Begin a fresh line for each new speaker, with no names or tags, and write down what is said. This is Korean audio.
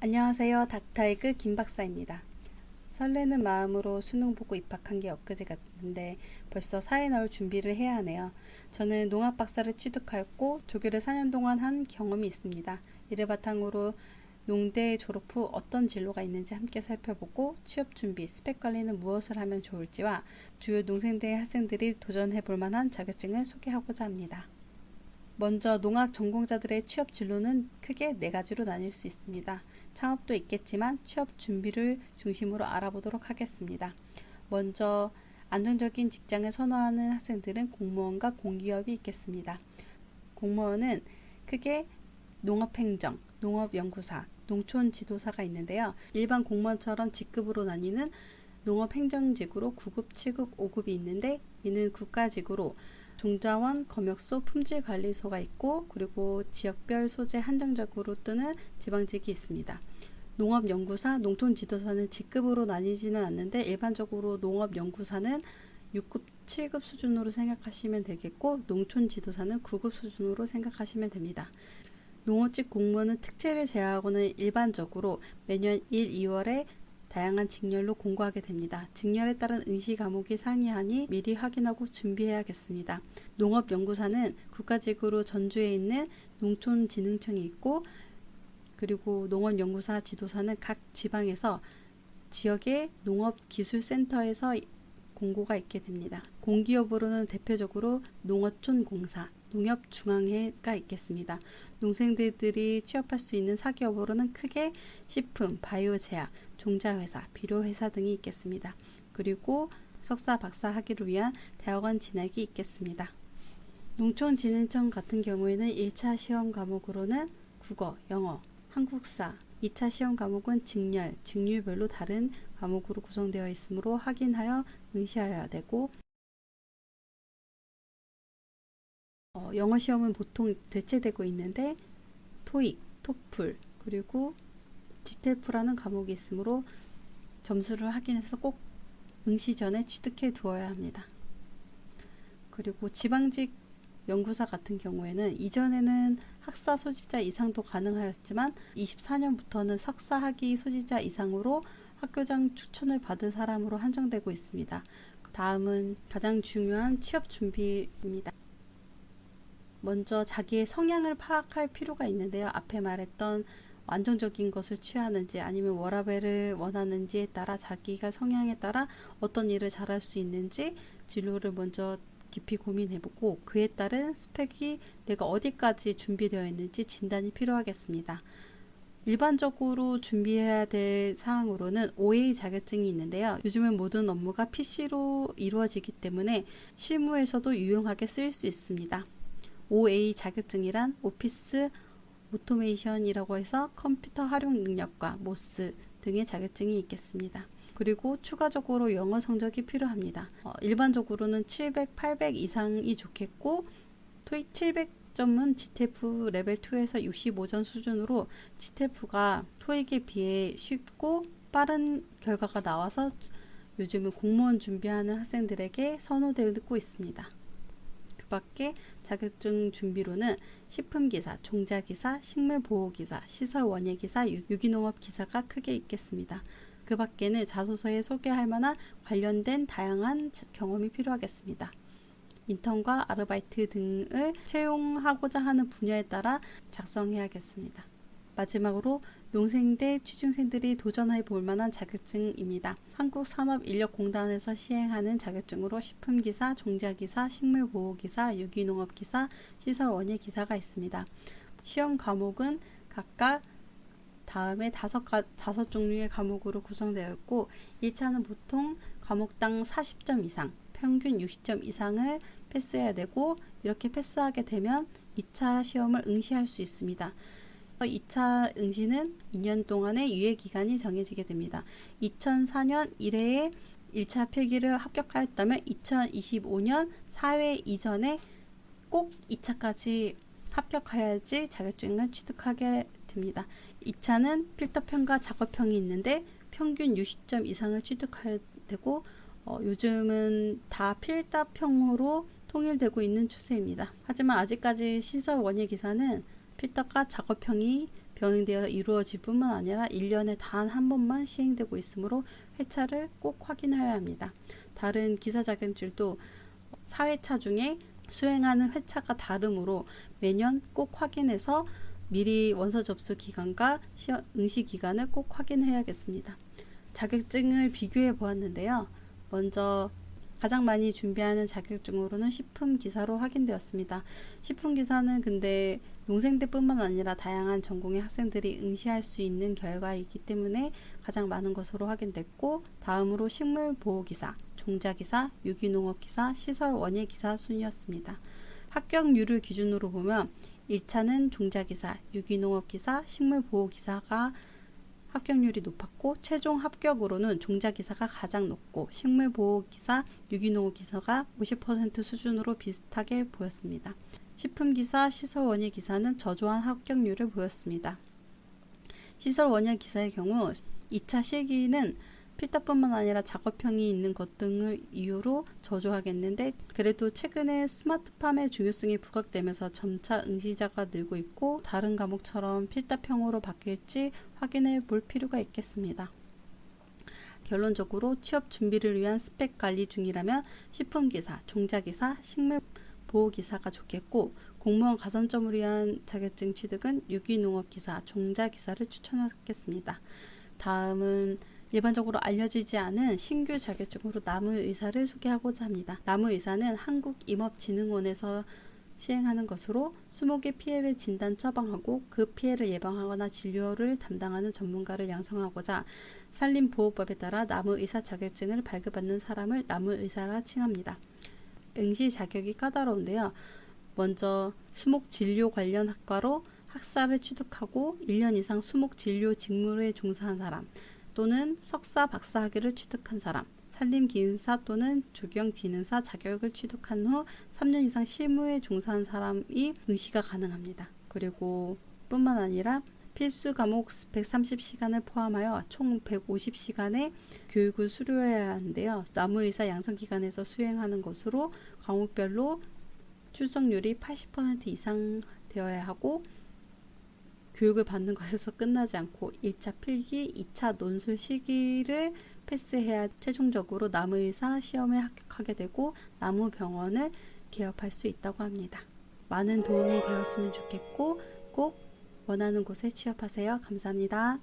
안녕하세요. 닥터에그 김박사입니다. 설레는 마음으로 수능 보고 입학한 게 엊그제 같은데 벌써 사회 나올 준비를 해야 하네요. 저는 농학 박사를 취득하였고 조교를 4년 동안 한 경험이 있습니다. 이를 바탕으로 농대 졸업 후 어떤 진로가 있는지 함께 살펴보고 취업 준비, 스펙 관리는 무엇을 하면 좋을지와 주요 농생대 학생들이 도전해 볼 만한 자격증을 소개하고자 합니다. 먼저 농학 전공자들의 취업 진로는 크게 네 가지로 나뉠 수 있습니다. 창업도 있겠지만 취업 준비를 중심으로 알아보도록 하겠습니다. 먼저 안정적인 직장을 선호하는 학생들은 공무원과 공기업이 있겠습니다. 공무원은 크게 농업행정, 농업연구사, 농촌지도사가 있는데요. 일반 공무원처럼 직급으로 나뉘는 농업행정직으로 9급, 7급, 5급이 있는데 이는 국가직으로 종자원, 검역소, 품질관리소가 있고 그리고 지역별 소재 한정적으로 뜨는 지방직이 있습니다. 농업연구사, 농촌지도사는 직급으로 나뉘지는 않는데 일반적으로 농업연구사는 6급, 7급 수준으로 생각하시면 되겠고 농촌지도사는 9급 수준으로 생각하시면 됩니다. 농업직 공무원은 특채를 제외하고는 일반적으로 매년 1, 2월에 다양한 직렬로 공고하게 됩니다. 직렬에 따른 응시 과목이 상이하니 미리 확인하고 준비해야겠습니다. 농업연구사는 국가직으로 전주에 있는 농촌진흥청이 있고 그리고 농업연구사 지도사는 각 지방에서 지역의 농업기술센터에서 공고가 있게 됩니다. 공기업으로는 대표적으로 농어촌공사, 농협중앙회가 있겠습니다. 농생들이 취업할 수 있는 사기업으로는 크게 식품, 바이오제약, 종자회사, 비료회사 등이 있겠습니다. 그리고 석사, 박사 학위를 위한 대학원 진학이 있겠습니다. 농촌진흥청 같은 경우에는 1차 시험 과목으로는 국어, 영어, 한국사, 2차 시험 과목은 직렬, 직률별로 다른 과목으로 구성되어 있으므로 확인하여 응시하여야 되고 영어 시험은 보통 대체되고 있는데 토익, 토플, 그리고 GTF라는 과목이 있으므로 점수를 확인해서 꼭 응시 전에 취득해 두어야 합니다. 그리고 지방직 연구사 같은 경우에는 이전에는 학사 소지자 이상도 가능하였지만 24년부터는 석사 학위 소지자 이상으로 학교장 추천을 받은 사람으로 한정되고 있습니다. 다음은 가장 중요한 취업 준비입니다. 먼저 자기의 성향을 파악할 필요가 있는데요. 앞에 말했던 안정적인 것을 취하는지 아니면 워라밸을 원하는지에 따라 자기가 성향에 따라 어떤 일을 잘할 수 있는지 진로를 먼저 깊이 고민해보고 그에 따른 스펙이 내가 어디까지 준비되어 있는지 진단이 필요하겠습니다. 일반적으로 준비해야 될 사항으로는 OA 자격증이 있는데요. 요즘은 모든 업무가 PC로 이루어지기 때문에 실무에서도 유용하게 쓰일 수 있습니다. OA 자격증이란 오피스 오토메이션이라고 해서 컴퓨터 활용 능력과 모스 등의 자격증이 있겠습니다. 그리고 추가적으로 영어 성적이 필요합니다. 일반적으로는 700, 800 이상이 좋겠고 토익 700점은 GTF 레벨 2에서 65점 수준으로 GTF가 토익에 비해 쉽고 빠른 결과가 나와서 요즘은 공무원 준비하는 학생들에게 선호되고 있습니다. 그 밖에 자격증 준비로는 식품기사, 종자기사, 식물보호기사, 시설원예기사, 유기농업기사가 크게 있겠습니다. 그 밖에는 자소서에 소개할 만한 관련된 다양한 경험이 필요하겠습니다. 인턴과 아르바이트 등을 채용하고자 하는 분야에 따라 작성해야겠습니다. 마지막으로 농생대 취준생들이 도전해 볼 만한 자격증입니다. 한국산업인력공단에서 시행하는 자격증으로 식품기사, 종자기사, 식물보호기사, 유기농업기사, 시설원예기사가 있습니다. 시험 과목은 각각 다음에 다섯 종류의 과목으로 구성되어 있고 1차는 보통 과목당 40점 이상, 평균 60점 이상을 패스해야 되고 이렇게 패스하게 되면 2차 시험을 응시할 수 있습니다. 2차 응시는 2년 동안의 유예기간이 정해지게 됩니다. 2004년 1회에 1차 필기를 합격하였다면 2025년 4회 이전에 꼭 2차까지 합격해야지 자격증을 취득하게 됩니다. 2차는 필터평과 작업평이 있는데 평균 60점 이상을 취득해야 되고 요즘은 다 필터평으로 통일되고 있는 추세입니다. 하지만 아직까지 시설 원예 기사는 필터과 작업형이 병행되어 이루어질 뿐만 아니라 1년에 단 한 번만 시행되고 있으므로 회차를 꼭 확인해야 합니다. 다른 기사 자격증도 4회차 중에 수행하는 회차가 다르므로 매년 꼭 확인해서 미리 원서 접수 기간과 응시 기간을 꼭 확인해야겠습니다. 자격증을 비교해 보았는데요. 먼저 가장 많이 준비하는 자격증으로는 식품기사로 확인되었습니다. 식품기사는 근데 농생대뿐만 아니라 다양한 전공의 학생들이 응시할 수 있는 결과이기 때문에 가장 많은 것으로 확인됐고, 다음으로 식물보호기사, 종자기사, 유기농업기사, 시설원예기사 순이었습니다. 합격률을 기준으로 보면 1차는 종자기사, 유기농업기사, 식물보호기사가 합격률이 높았고, 최종 합격으로는 종자기사가 가장 높고 식물보호기사, 유기농업기사가 50% 수준으로 비슷하게 보였습니다. 식품기사, 시설원예기사는 저조한 합격률을 보였습니다. 시설원예기사의 경우 2차 실기는 필답뿐만 아니라 작업형이 있는 것 등을 이유로 저조하겠는데, 그래도 최근에 스마트팜의 중요성이 부각되면서 점차 응시자가 늘고 있고 다른 과목처럼 필답형으로 바뀔지 확인해 볼 필요가 있겠습니다. 결론적으로 취업 준비를 위한 스펙 관리 중이라면 식품기사, 종자기사, 식물보호기사가 좋겠고, 공무원 가산점을 위한 자격증 취득은 유기농업기사, 종자기사를 추천하겠습니다. 다음은 일반적으로 알려지지 않은 신규 자격증으로 나무의사를 소개하고자 합니다. 나무의사는 한국임업진흥원에서 시행하는 것으로 수목의 피해를 진단 처방하고 그 피해를 예방하거나 진료를 담당하는 전문가를 양성하고자 산림보호법에 따라 나무의사 자격증을 발급받는 사람을 나무의사라 칭합니다. 응시 자격이 까다로운데요. 먼저 수목진료 관련 학과로 학사를 취득하고 1년 이상 수목진료 직무에 종사한 사람, 또는 석사, 박사 학위를 취득한 사람, 산림기능사 또는 조경진흥사 자격을 취득한 후 3년 이상 실무에 종사한 사람이 응시가 가능합니다. 그리고 뿐만 아니라 필수 과목 130시간을 포함하여 총 150시간의 교육을 수료해야 하는데요. 나무의사 양성기관에서 수행하는 것으로 과목별로 출석률이 80% 이상 되어야 하고, 교육을 받는 것에서 끝나지 않고 1차 필기, 2차 논술 시기를 패스해야 최종적으로 나무의사 시험에 합격하게 되고 나무병원을 개업할 수 있다고 합니다. 많은 도움이 되었으면 좋겠고 꼭 원하는 곳에 취업하세요. 감사합니다.